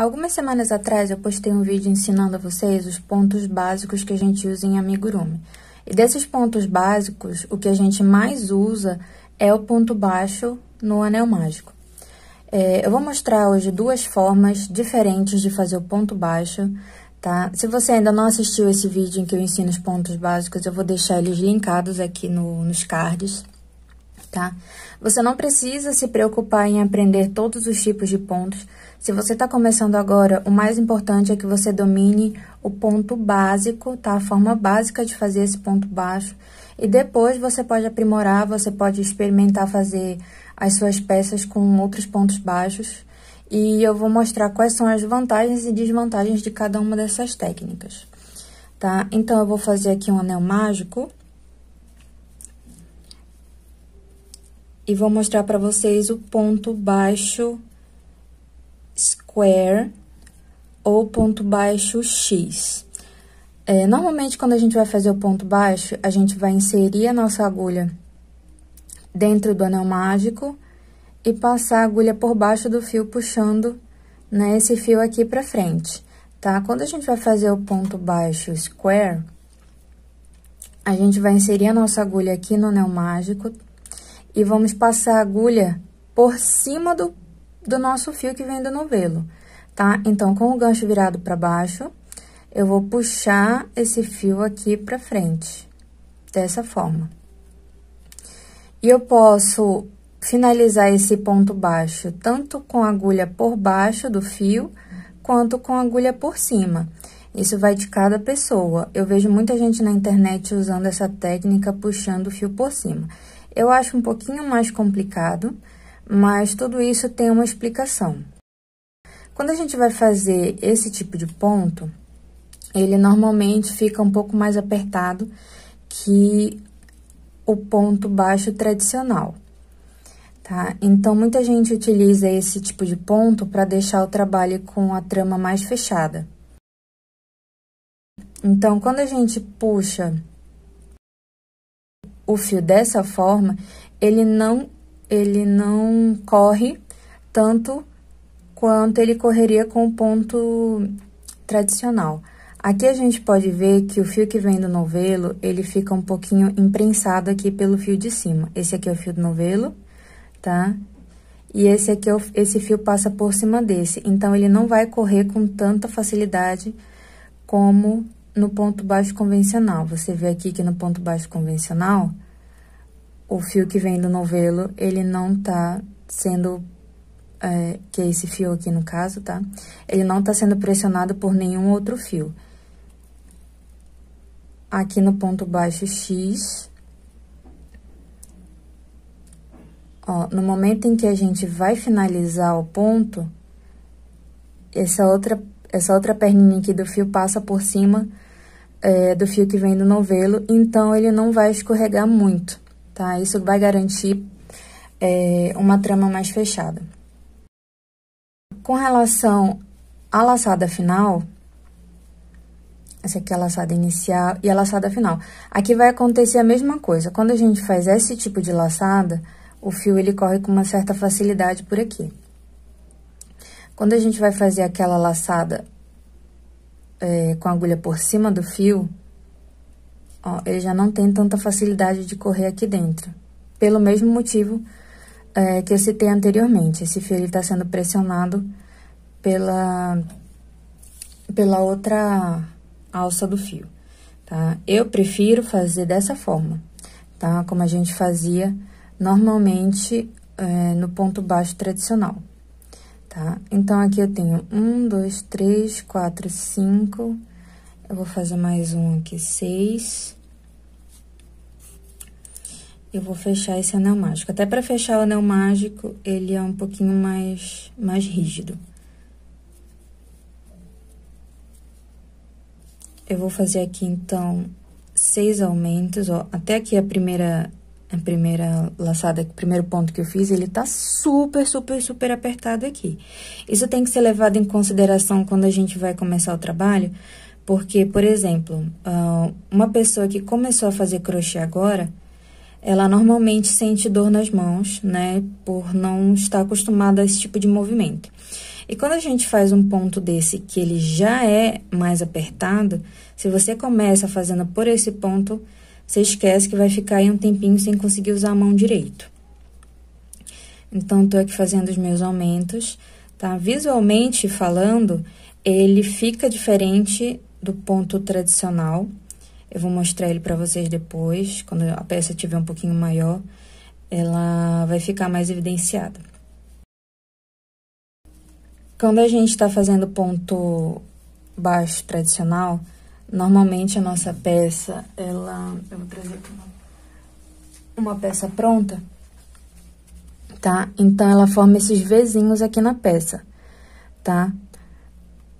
Algumas semanas atrás eu postei um vídeo ensinando a vocês os pontos básicos que a gente usa em amigurumi. E desses pontos básicos, o que a gente mais usa é o ponto baixo no anel mágico. Eu vou mostrar hoje duas formas diferentes de fazer o ponto baixo, tá? Se você ainda não assistiu esse vídeo em que eu ensino os pontos básicos, eu vou deixar eles linkados aqui nos cards, tá? Você não precisa se preocupar em aprender todos os tipos de pontos. Se você está começando agora, o mais importante é que você domine o ponto básico, tá? A forma básica de fazer esse ponto baixo. E depois você pode aprimorar, você pode experimentar fazer as suas peças com outros pontos baixos. E eu vou mostrar quais são as vantagens e desvantagens de cada uma dessas técnicas, tá? Então, eu vou fazer aqui um anel mágico. E vou mostrar para vocês o ponto baixo square ou ponto baixo X. Normalmente, quando a gente vai fazer o ponto baixo, a gente vai inserir a nossa agulha dentro do anel mágico e passar a agulha por baixo do fio, puxando, né, esse fio aqui pra frente, tá? Quando a gente vai fazer o ponto baixo square, a gente vai inserir a nossa agulha aqui no anel mágico e vamos passar a agulha por cima do nosso fio que vem do novelo, tá? Então, com o gancho virado para baixo, eu vou puxar esse fio aqui para frente, dessa forma. E eu posso finalizar esse ponto baixo tanto com a agulha por baixo do fio, quanto com a agulha por cima. Isso vai de cada pessoa. Eu vejo muita gente na internet usando essa técnica, puxando o fio por cima. Eu acho um pouquinho mais complicado, mas tudo isso tem uma explicação. Quando a gente vai fazer esse tipo de ponto, ele normalmente fica um pouco mais apertado que o ponto baixo tradicional, tá? Então, muita gente utiliza esse tipo de ponto para deixar o trabalho com a trama mais fechada. Então, quando a gente puxa o fio dessa forma, ele não corre tanto quanto ele correria com o ponto tradicional. Aqui a gente pode ver que o fio que vem do novelo, ele fica um pouquinho imprensado aqui pelo fio de cima. Esse aqui é o fio do novelo, tá? E esse aqui esse fio passa por cima desse. Então, ele não vai correr com tanta facilidade como no ponto baixo convencional. Você vê aqui que no ponto baixo convencional, o fio que vem do novelo, ele não tá sendo, que é esse fio aqui no caso, tá? Ele não tá sendo pressionado por nenhum outro fio. Aqui no ponto baixo X, ó, no momento em que a gente vai finalizar o ponto, essa outra perninha aqui do fio passa por cima do fio que vem do novelo, então ele não vai escorregar muito, tá? Isso vai garantir uma trama mais fechada. Com relação à laçada final, essa aqui é a laçada inicial e a laçada final. Aqui vai acontecer a mesma coisa. Quando a gente faz esse tipo de laçada, o fio ele corre com uma certa facilidade por aqui. Quando a gente vai fazer aquela laçada com a agulha por cima do fio, ó, ele já não tem tanta facilidade de correr aqui dentro. Pelo mesmo motivo que eu citei anteriormente. Esse fio ele tá sendo pressionado pela outra alça do fio, tá? Eu prefiro fazer dessa forma, tá? Como a gente fazia normalmente no ponto baixo tradicional, tá? Então, aqui eu tenho 1, 2, 3, 4, 5. Eu vou fazer mais um aqui, 6. Eu vou fechar esse anel mágico. Até para fechar o anel mágico, ele é um pouquinho mais rígido. Eu vou fazer aqui, então, 6 aumentos, ó. Até aqui a primeira laçada, o primeiro ponto que eu fiz, ele tá super, super, super apertado aqui. Isso tem que ser levado em consideração quando a gente vai começar o trabalho, porque, por exemplo, uma pessoa que começou a fazer crochê agora, ela normalmente sente dor nas mãos, né, por não estar acostumada a esse tipo de movimento. E quando a gente faz um ponto desse que ele já é mais apertado, se você começa fazendo por esse ponto, você esquece que vai ficar aí um tempinho sem conseguir usar a mão direito. Então, tô aqui fazendo os meus aumentos, tá? Visualmente falando, ele fica diferente do ponto tradicional. Eu vou mostrar ele para vocês depois, quando a peça estiver um pouquinho maior, ela vai ficar mais evidenciada. Quando a gente está fazendo ponto baixo tradicional, normalmente a nossa peça, eu vou trazer aqui uma peça pronta, tá? Então, ela forma esses Vzinhos aqui na peça, tá?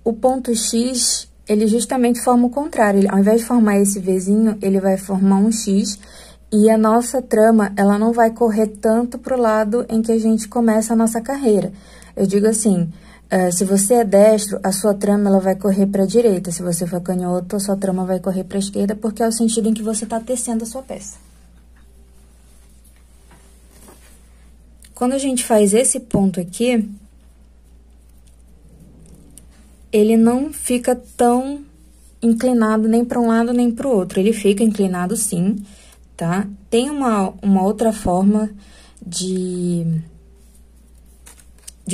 O ponto X, ele justamente forma o contrário. Ao invés de formar esse Vzinho, ele vai formar um X. E a nossa trama, ela não vai correr tanto pro lado em que a gente começa a nossa carreira. Eu digo assim, se você é destro, a sua trama ela vai correr para a direita. Se você for canhoto, a sua trama vai correr para a esquerda, porque é o sentido em que você está tecendo a sua peça. Quando a gente faz esse ponto aqui, ele não fica tão inclinado nem para um lado nem para o outro. Ele fica inclinado sim, tá? Tem uma outra forma de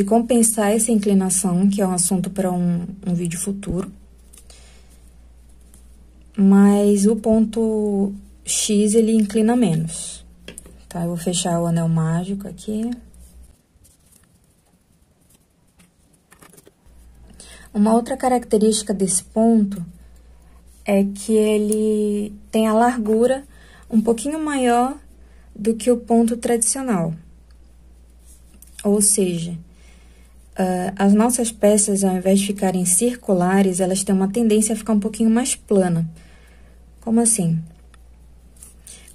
compensar essa inclinação, que é um assunto para um vídeo futuro. Mas o ponto X, ele inclina menos, tá? Eu vou fechar o anel mágico aqui. Uma outra característica desse ponto é que ele tem a largura um pouquinho maior do que o ponto tradicional. Ou seja, as nossas peças, ao invés de ficarem circulares, elas têm uma tendência a ficar um pouquinho mais plana. Como assim?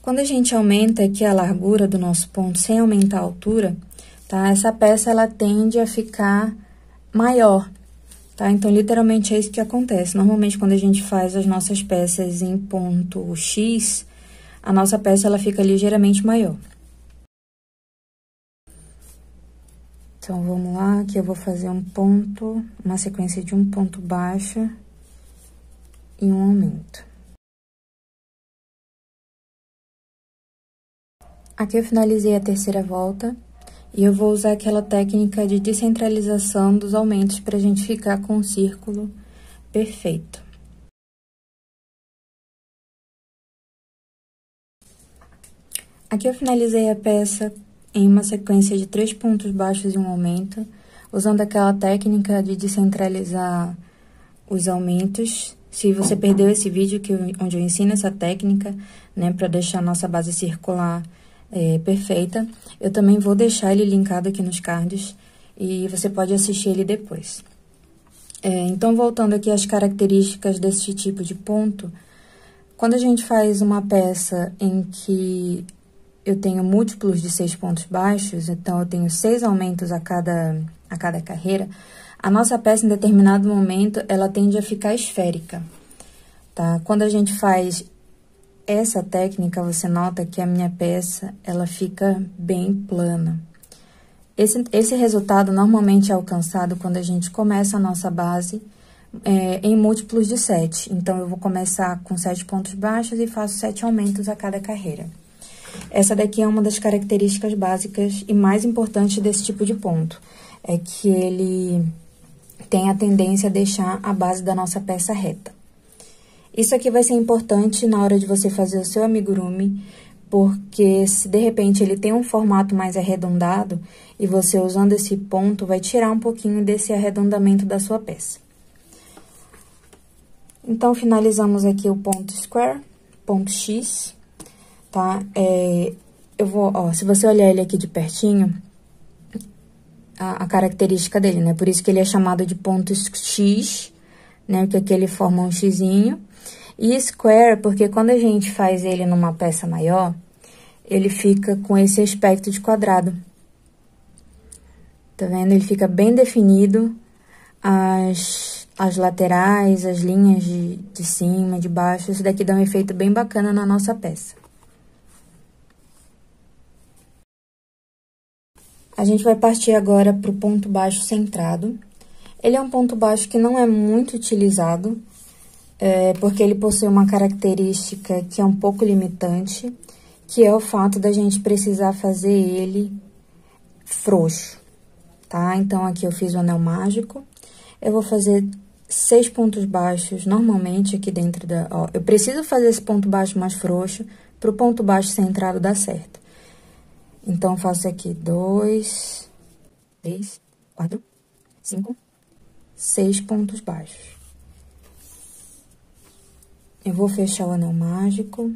Quando a gente aumenta aqui a largura do nosso ponto sem aumentar a altura, tá? Essa peça, ela tende a ficar maior, tá? Então, literalmente, é isso que acontece. Normalmente, quando a gente faz as nossas peças em ponto X, a nossa peça, ela fica ligeiramente maior. Então, vamos lá, aqui eu vou fazer um ponto, uma sequência de um ponto baixo e um aumento. Aqui eu finalizei a terceira volta e eu vou usar aquela técnica de descentralização dos aumentos para a gente ficar com um círculo perfeito. Aqui eu finalizei a peça em uma sequência de 3 pontos baixos e um aumento, usando aquela técnica de descentralizar os aumentos. Se você perdeu esse vídeo onde eu ensino essa técnica, né, para deixar a nossa base circular perfeita, eu também vou deixar ele linkado aqui nos cards e você pode assistir ele depois. Então, voltando aqui às características desse tipo de ponto, quando a gente faz uma peça em que eu tenho múltiplos de 6 pontos baixos, então eu tenho 6 aumentos a cada carreira, a nossa peça, em determinado momento, ela tende a ficar esférica, tá? Quando a gente faz essa técnica, você nota que a minha peça, ela fica bem plana. Esse resultado normalmente é alcançado quando a gente começa a nossa base em múltiplos de 7. Então, eu vou começar com 7 pontos baixos e faço 7 aumentos a cada carreira. Essa daqui é uma das características básicas e mais importantes desse tipo de ponto. É que ele tem a tendência a deixar a base da nossa peça reta. Isso aqui vai ser importante na hora de você fazer o seu amigurumi, porque se de repente ele tem um formato mais arredondado e você usando esse ponto vai tirar um pouquinho desse arredondamento da sua peça. Então, finalizamos aqui o ponto square, ponto X, tá? Se você olhar ele aqui de pertinho, a característica dele, né? Por isso que ele é chamado de ponto X, né? Porque aqui ele forma um xizinho. E square, porque quando a gente faz ele numa peça maior, ele fica com esse aspecto de quadrado. Tá vendo? Ele fica bem definido, as laterais, as linhas de cima, de baixo. Isso daqui dá um efeito bem bacana na nossa peça. A gente vai partir agora pro ponto baixo centrado. Ele é um ponto baixo que não é muito utilizado, porque ele possui uma característica que é um pouco limitante, que é o fato da gente precisar fazer ele frouxo, tá? Então, aqui eu fiz o anel mágico, eu vou fazer 6 pontos baixos, normalmente, aqui dentro da... Ó, eu preciso fazer esse ponto baixo mais frouxo, pro ponto baixo centrado dar certo. Então, eu faço aqui 2, 3, 4, 5, 6 pontos baixos. Eu vou fechar o anel mágico.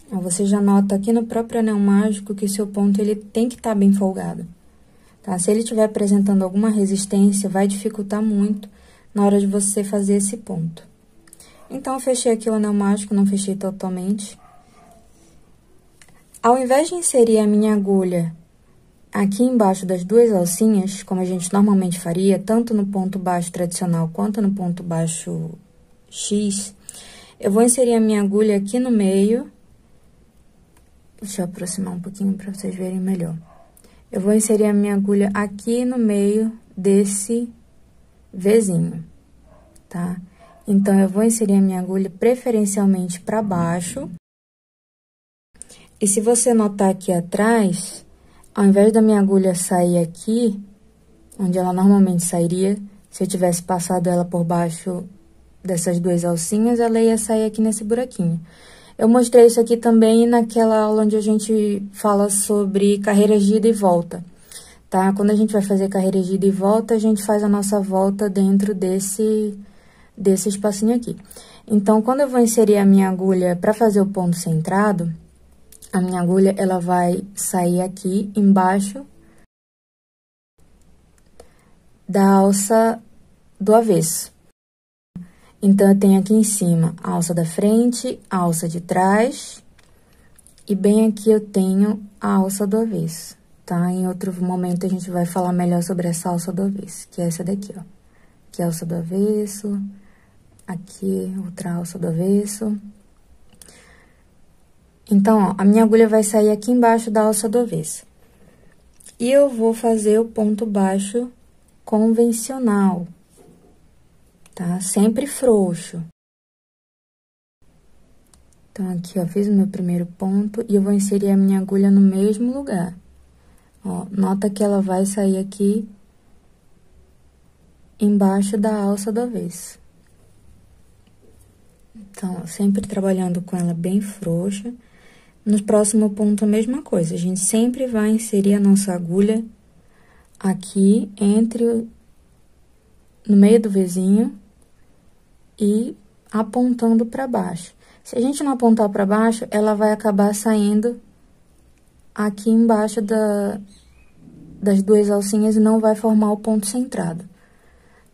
Você já nota aqui no próprio anel mágico que o seu ponto, ele tem que estar bem folgado, tá? Se ele estiver apresentando alguma resistência, vai dificultar muito na hora de você fazer esse ponto. Então, eu fechei aqui o anel mágico, não fechei totalmente. Ao invés de inserir a minha agulha aqui embaixo das 2 alcinhas, como a gente normalmente faria, tanto no ponto baixo tradicional quanto no ponto baixo X, eu vou inserir a minha agulha aqui no meio. Deixa eu aproximar um pouquinho para vocês verem melhor. Eu vou inserir a minha agulha aqui no meio desse Vzinho, tá? Então, eu vou inserir a minha agulha preferencialmente para baixo. E se você notar aqui atrás, ao invés da minha agulha sair aqui, onde ela normalmente sairia, se eu tivesse passado ela por baixo dessas 2 alcinhas, ela ia sair aqui nesse buraquinho. Eu mostrei isso aqui também naquela aula onde a gente fala sobre carreiras de ida e volta, tá? Quando a gente vai fazer carreiras de ida e volta, a gente faz a nossa volta dentro desse espacinho aqui. Então, quando eu vou inserir a minha agulha para fazer o ponto centrado, a minha agulha, ela vai sair aqui embaixo da alça do avesso. Então, eu tenho aqui em cima a alça da frente, a alça de trás, e bem aqui eu tenho a alça do avesso, tá? Em outro momento, a gente vai falar melhor sobre essa alça do avesso, que é essa daqui, ó. Aqui é a alça do avesso, aqui outra alça do avesso. Então, ó, a minha agulha vai sair aqui embaixo da alça do avesso. E eu vou fazer o ponto baixo convencional, tá? Sempre frouxo. Então, aqui, ó, fiz o meu primeiro ponto e eu vou inserir a minha agulha no mesmo lugar. Ó, nota que ela vai sair aqui embaixo da alça do avesso. Então, ó, sempre trabalhando com ela bem frouxa. No próximo ponto, a mesma coisa. A gente sempre vai inserir a nossa agulha aqui no meio do Vzinho e apontando para baixo. Se a gente não apontar para baixo, ela vai acabar saindo aqui embaixo das 2 alcinhas e não vai formar o ponto centrado.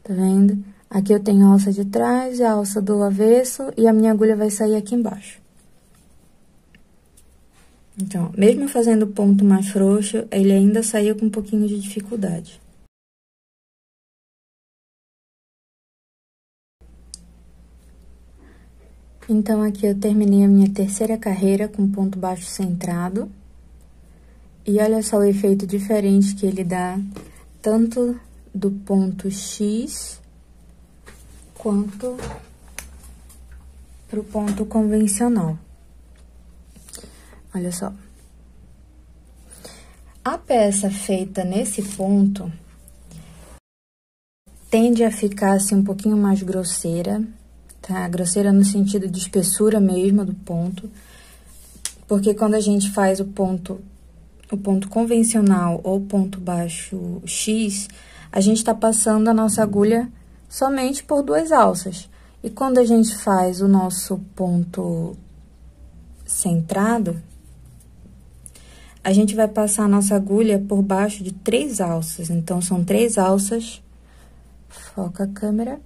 Tá vendo? Aqui eu tenho a alça de trás e a alça do avesso e a minha agulha vai sair aqui embaixo. Então, mesmo fazendo o ponto mais frouxo, ele ainda saiu com um pouquinho de dificuldade. Então, aqui eu terminei a minha terceira carreira com ponto baixo centrado. E olha só o efeito diferente que ele dá, tanto do ponto X, quanto pro ponto convencional. Olha só. A peça feita nesse ponto tende a ficar assim um pouquinho mais grosseira, tá? Grosseira no sentido de espessura mesmo do ponto, porque quando a gente faz o ponto convencional ou ponto baixo X, a gente tá passando a nossa agulha somente por 2 alças. E quando a gente faz o nosso ponto centrado, a gente vai passar a nossa agulha por baixo de 3 alças. Então, são 3 alças. Foca a câmera.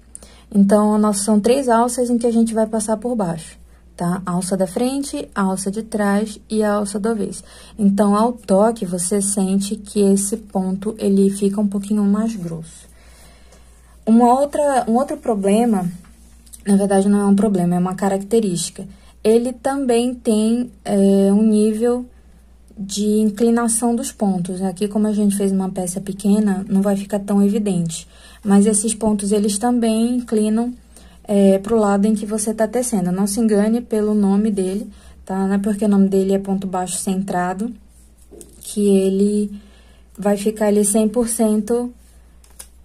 Então, são 3 alças em que a gente vai passar por baixo, tá? A alça da frente, a alça de trás e a alça do avesso. Então, ao toque, você sente que esse ponto, ele fica um pouquinho mais grosso. Um outro problema, na verdade, não é um problema, é uma característica. Ele também tem um nível de inclinação dos pontos. Aqui, como a gente fez uma peça pequena, não vai ficar tão evidente. Mas esses pontos, eles também inclinam pro lado em que você tá tecendo. Não se engane pelo nome dele, tá? Não é porque o nome dele é ponto baixo centrado que ele vai ficar ali 100%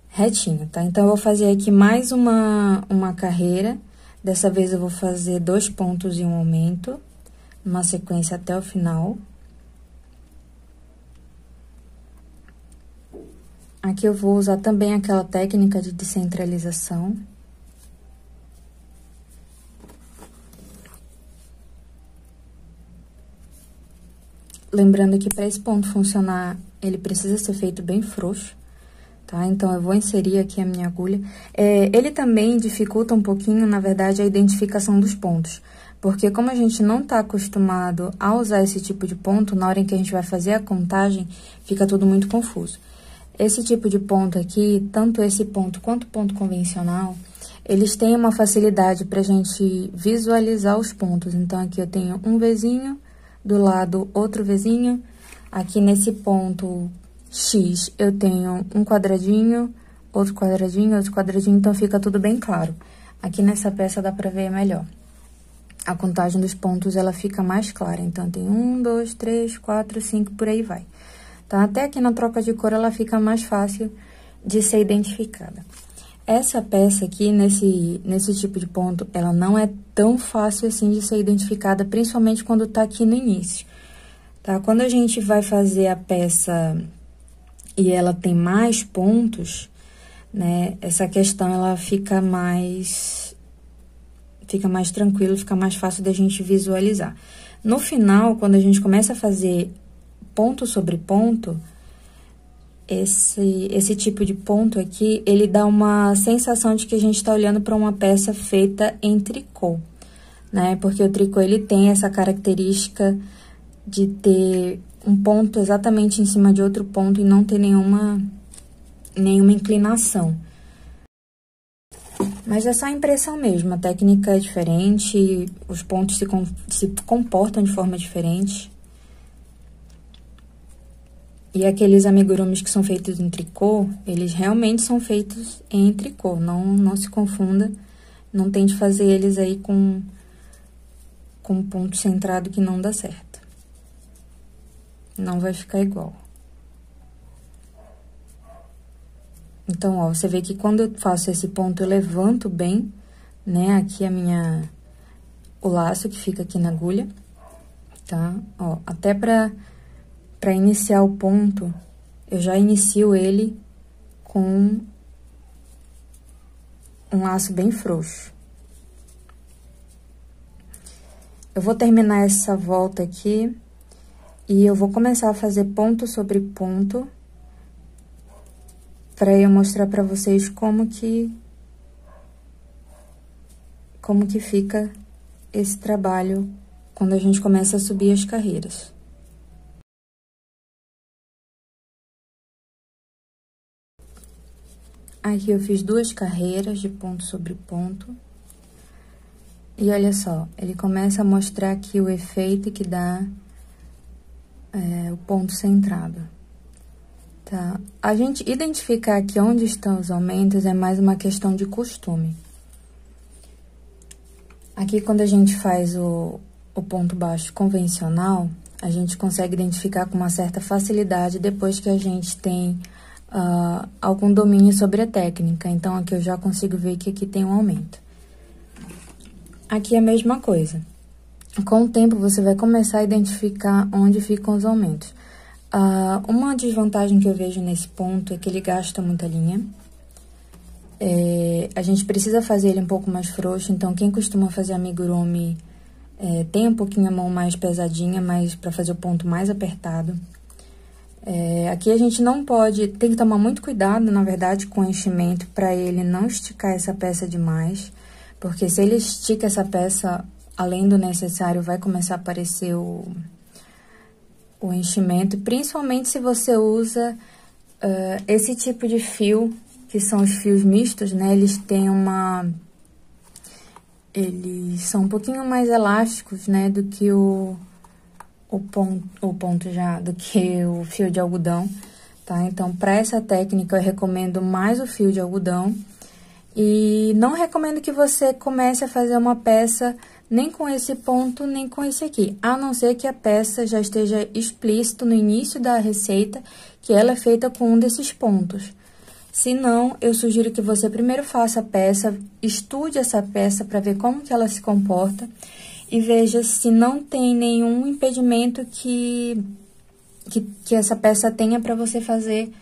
retinho, tá? Então, eu vou fazer aqui mais uma carreira. Dessa vez, eu vou fazer 2 pontos e um aumento, uma sequência até o final. Aqui eu vou usar também aquela técnica de descentralização. Lembrando que para esse ponto funcionar, ele precisa ser feito bem frouxo, tá? Então, eu vou inserir aqui a minha agulha. Ele também dificulta um pouquinho, na verdade, a identificação dos pontos. Porque como a gente não tá acostumado a usar esse tipo de ponto, na hora em que a gente vai fazer a contagem, fica tudo muito confuso. Esse tipo de ponto aqui, tanto esse ponto quanto o ponto convencional, eles têm uma facilidade pra gente visualizar os pontos. Então, aqui eu tenho um Vzinho, do lado outro Vzinho. Aqui nesse ponto X, eu tenho um quadradinho, outro quadradinho, outro quadradinho, então fica tudo bem claro. Aqui nessa peça dá pra ver melhor. A contagem dos pontos, ela fica mais clara. Então, tem 1, 2, 3, 4, 5, por aí vai. Tá? Até aqui na troca de cor, ela fica mais fácil de ser identificada. Essa peça aqui, nesse tipo de ponto, ela não é tão fácil assim de ser identificada, principalmente quando tá aqui no início, tá? Quando a gente vai fazer a peça e ela tem mais pontos, né? Essa questão, ela fica mais tranquilo, fica mais fácil da gente visualizar. No final, quando a gente começa a fazer ponto sobre ponto, esse tipo de ponto aqui, ele dá uma sensação de que a gente tá olhando para uma peça feita em tricô, né? Porque o tricô, ele tem essa característica de ter um ponto exatamente em cima de outro ponto e não ter nenhuma inclinação. Mas é só impressão mesmo, a técnica é diferente, os pontos se comportam de forma diferente. E aqueles amigurumis que são feitos em tricô, eles realmente são feitos em tricô, não se confunda, não tente fazer eles aí com ponto centrado que não dá certo. Não vai ficar igual. Então, ó, você vê que quando eu faço esse ponto, eu levanto bem, né, aqui o laço que fica aqui na agulha, tá? Ó, até pra iniciar o ponto, eu já inicio ele com um laço bem frouxo. Eu vou terminar essa volta aqui e eu vou começar a fazer ponto sobre ponto para eu mostrar para vocês como que fica esse trabalho quando a gente começa a subir as carreiras. Aqui eu fiz 2 carreiras de ponto sobre ponto. E olha só, ele começa a mostrar aqui o efeito que dá o ponto centrado, tá? A gente identificar aqui onde estão os aumentos é mais uma questão de costume. Aqui, quando a gente faz o ponto baixo convencional, a gente consegue identificar com uma certa facilidade depois que a gente tem algum domínio sobre a técnica. Então, aqui eu já consigo ver que aqui tem um aumento. Aqui é a mesma coisa. Com o tempo, você vai começar a identificar onde ficam os aumentos. Uma desvantagem que eu vejo nesse ponto é que ele gasta muita linha. A gente precisa fazer ele um pouco mais frouxo, então quem costuma fazer amigurumi tem um pouquinho a mão mais pesadinha, mas para fazer o ponto mais apertado. Aqui a gente não pode, tem que tomar muito cuidado, na verdade, com o enchimento, para ele não esticar essa peça demais, porque se ele estica essa peça além do necessário, vai começar a aparecer o enchimento, principalmente se você usa esse tipo de fio, que são os fios mistos, né? Eles são um pouquinho mais elásticos, né, do que o o ponto já do que o fio de algodão, tá? Então, para essa técnica, eu recomendo mais o fio de algodão. E não recomendo que você comece a fazer uma peça nem com esse ponto, nem com esse aqui. A não ser que a peça já esteja explícito no início da receita, que ela é feita com um desses pontos. Se não, eu sugiro que você primeiro faça a peça, estude essa peça para ver como que ela se comporta e veja se não tem nenhum impedimento que essa peça tenha para você fazer,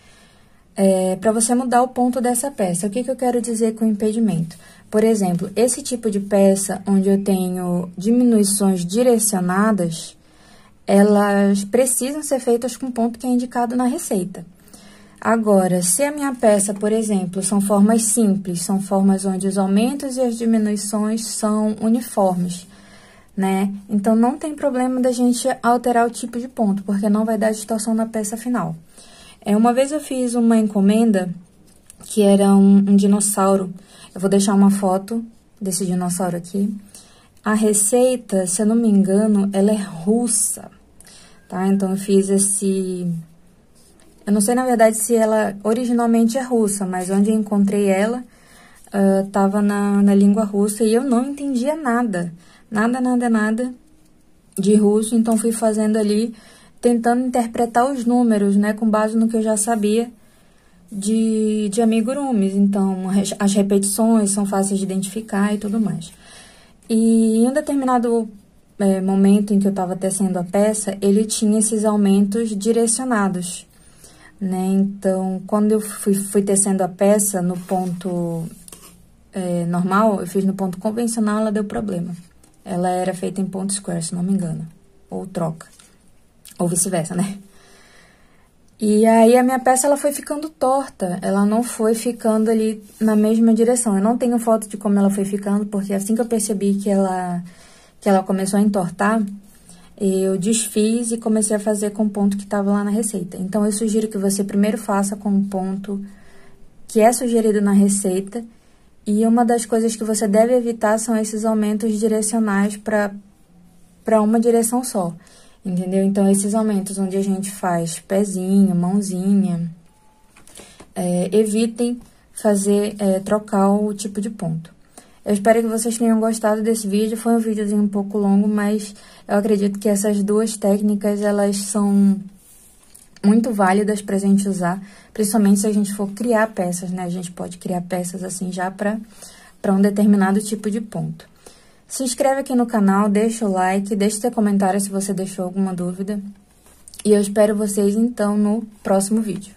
para você mudar o ponto dessa peça. O que eu quero dizer com impedimento? Por exemplo, esse tipo de peça, onde eu tenho diminuições direcionadas, elas precisam ser feitas com o ponto que é indicado na receita. Agora, se a minha peça, por exemplo, são formas simples, são formas onde os aumentos e as diminuições são uniformes, né? Então, não tem problema da gente alterar o tipo de ponto, porque não vai dar distorção na peça final. Uma vez eu fiz uma encomenda que era um dinossauro. Eu vou deixar uma foto desse dinossauro aqui. A receita, se eu não me engano, ela é russa, tá? Então, eu fiz esse... Eu não sei, na verdade, se ela originalmente é russa, mas onde eu encontrei ela, tava na língua russa e eu não entendia nada. Nada de russo, então fui fazendo ali, tentando interpretar os números, né, com base no que eu já sabia de amigurumis. Então, as repetições são fáceis de identificar e tudo mais. E em um determinado momento em que eu estava tecendo a peça, ele tinha esses aumentos direcionados, né? Então, quando eu fui tecendo a peça no ponto normal, eu fiz no ponto convencional, ela deu problema. Ela era feita em ponto square, se não me engano, ou troca, ou vice-versa, né? E aí, a minha peça, ela foi ficando torta, ela não foi ficando ali na mesma direção. Eu não tenho foto de como ela foi ficando, porque assim que eu percebi que ela começou a entortar, eu desfiz e comecei a fazer com o ponto que estava lá na receita. Então, eu sugiro que você primeiro faça com o ponto que é sugerido na receita. E uma das coisas que você deve evitar são esses aumentos direcionais para uma direção só, entendeu? Então, esses aumentos onde a gente faz pezinho, mãozinha, evitem trocar o tipo de ponto. Eu espero que vocês tenham gostado desse vídeo. Foi um videozinho um pouco longo, mas eu acredito que essas duas técnicas, elas são muito válidas pra gente usar, principalmente se a gente for criar peças, né? A gente pode criar peças assim já para um determinado tipo de ponto. Se inscreve aqui no canal, deixa o like, deixa seu comentário se você deixou alguma dúvida. E eu espero vocês, então, no próximo vídeo.